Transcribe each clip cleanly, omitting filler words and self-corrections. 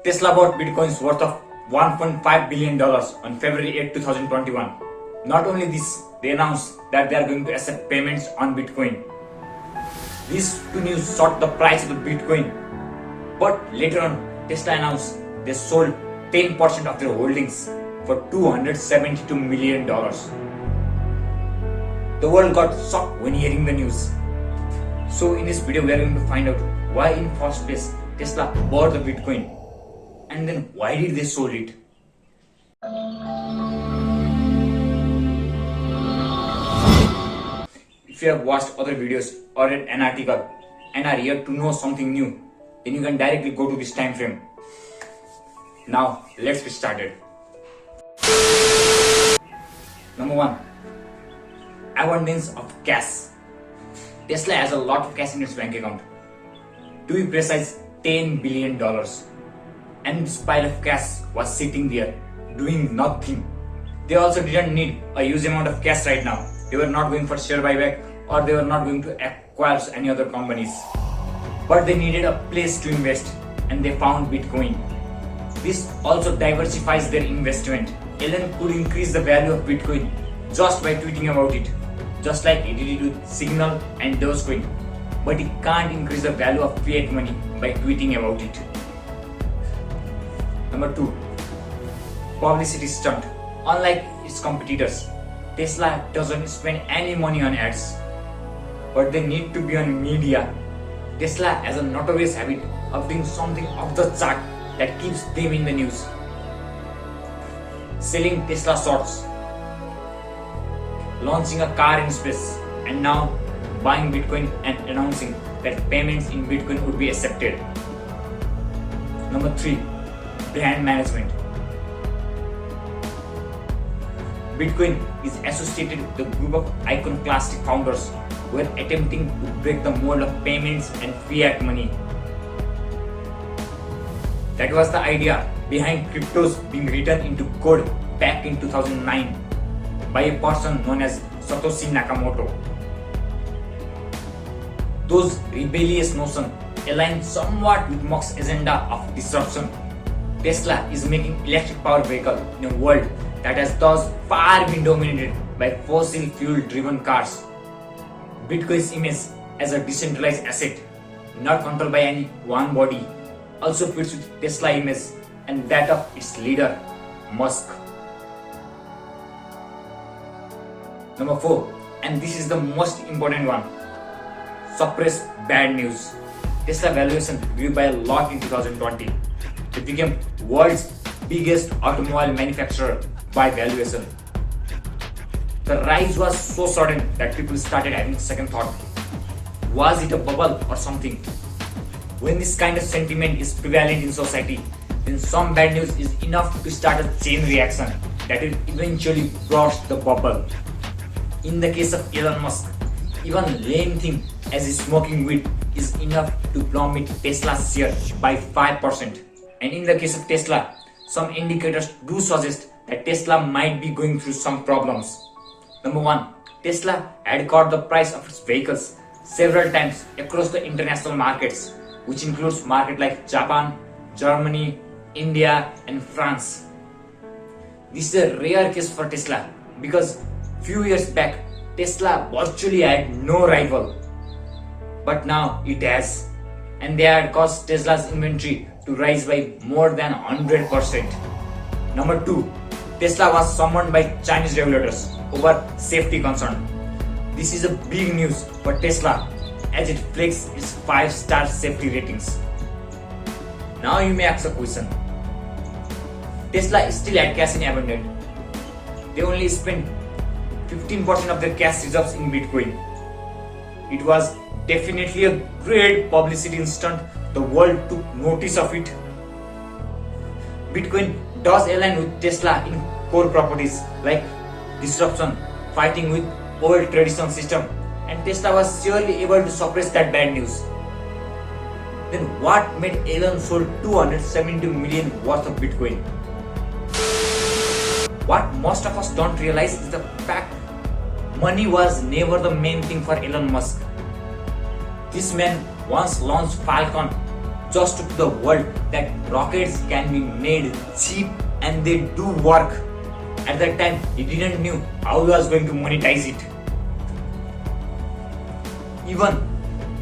Tesla bought bitcoins worth of $1.5 billion on February 8, 2021. Not only this, they announced that they are going to accept payments on Bitcoin. These two news shot the price of the Bitcoin. But later on, Tesla announced they sold 10% of their holdings for $272 million. The world got shocked when hearing the news. So in this video, we are going to find out why in first place Tesla bought the Bitcoin, and then why did they sold it. If you have watched other videos or read an article and are here to know something new, then you can directly go to this time frame. Now let's get started. Number 1. Abundance of cash. Tesla has a lot of cash in its bank account. To be precise, $10 billion. And this pile of cash was sitting there, doing nothing. They also didn't need a huge amount of cash right now. They were not going for share buyback, or they were not going to acquire any other companies. But they needed a place to invest, and they found Bitcoin. This also diversifies their investment. Elon could increase the value of Bitcoin just by tweeting about it, just like he did it with Signal and Dogecoin. But he can't increase the value of fiat money by tweeting about it. Number 2. Publicity stunt. Unlike its competitors, Tesla doesn't spend any money on ads, but they need to be on media. Tesla has a notorious habit of doing something off the chart that keeps them in the news. Selling Tesla stocks, launching a car in space, and now buying Bitcoin and announcing that payments in Bitcoin would be accepted. Number 3. Brand management. Bitcoin is associated with a group of iconoclastic founders who are attempting to break the mold of payments and fiat money. That was the idea behind cryptos being written into code back in 2009 by a person known as Satoshi Nakamoto. Those rebellious notions align somewhat with Musk's agenda of disruption. Tesla is making electric power vehicle in a world that has thus far been dominated by fossil fuel driven cars. Bitcoin's image as a decentralized asset, not controlled by any one body, also fits with Tesla image and that of its leader, Musk. Number 4, and this is the most important one, suppress bad news. Tesla valuation grew by a lot in 2020. It became world's biggest automobile manufacturer by valuation. The rise was so sudden that people started having second thought. Was it a bubble or something? When this kind of sentiment is prevalent in society, then some bad news is enough to start a chain reaction that will eventually burst the bubble. In the case of Elon Musk, even lame thing as is smoking weed is enough to plummet Tesla's share by 5%. And in the case of Tesla, some indicators do suggest that Tesla might be going through some problems. Number 1, Tesla had cut the price of its vehicles several times across the international markets, which includes markets like Japan, Germany, India, and France. This is a rare case for Tesla because few years back, Tesla virtually had no rival. But now it has, and they had caused Tesla's inventory to rise by more than 100%. Number 2, Tesla was summoned by Chinese regulators over safety concern. This is a big news for Tesla as it flexes its 5-star safety ratings. Now you may ask a question. Tesla is still had cash in abundance. They only spent 15% of their cash reserves in Bitcoin. It was definitely a great publicity stunt. The world took notice of it. Bitcoin does align with Tesla in core properties like disruption, fighting with old traditional system, and Tesla was surely able to suppress that bad news. Then what made Elon sold 270 million worth of Bitcoin? What most of us don't realize is the fact money was never the main thing for Elon Musk. This man once launched Falcon just to the world that rockets can be made cheap and they do work. At that time, he didn't knew how he was going to monetize it. Even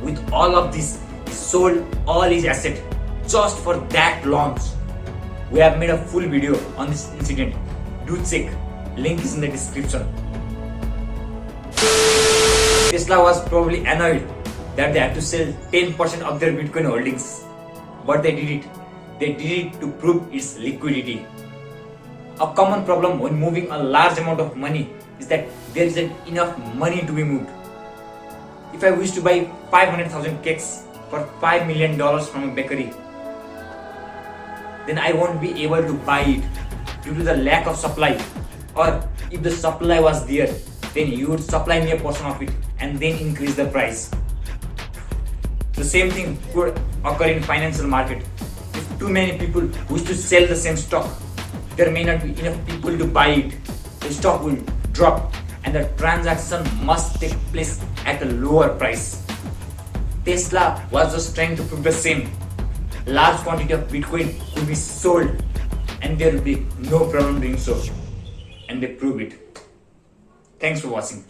with all of this, he sold all his assets just for that launch. We have made a full video on this incident. Do check. Link is in the description. Tesla was probably annoyed that they had to sell 10% of their Bitcoin holdings. But they did it. They did it to prove its liquidity. A common problem when moving a large amount of money is that there isn't enough money to be moved. If I wish to buy 500,000 cakes for $5 million from a bakery, then I won't be able to buy it due to the lack of supply. Or if the supply was there, then you would supply me a portion of it and then increase the price. The same thing could occur in financial market. If too many people wish to sell the same stock, there may not be enough people to buy it. The stock will drop and the transaction must take place at a lower price. Tesla was just trying to prove the same. Large quantity of Bitcoin could be sold and there will be no problem doing so. And they prove it. Thanks for watching.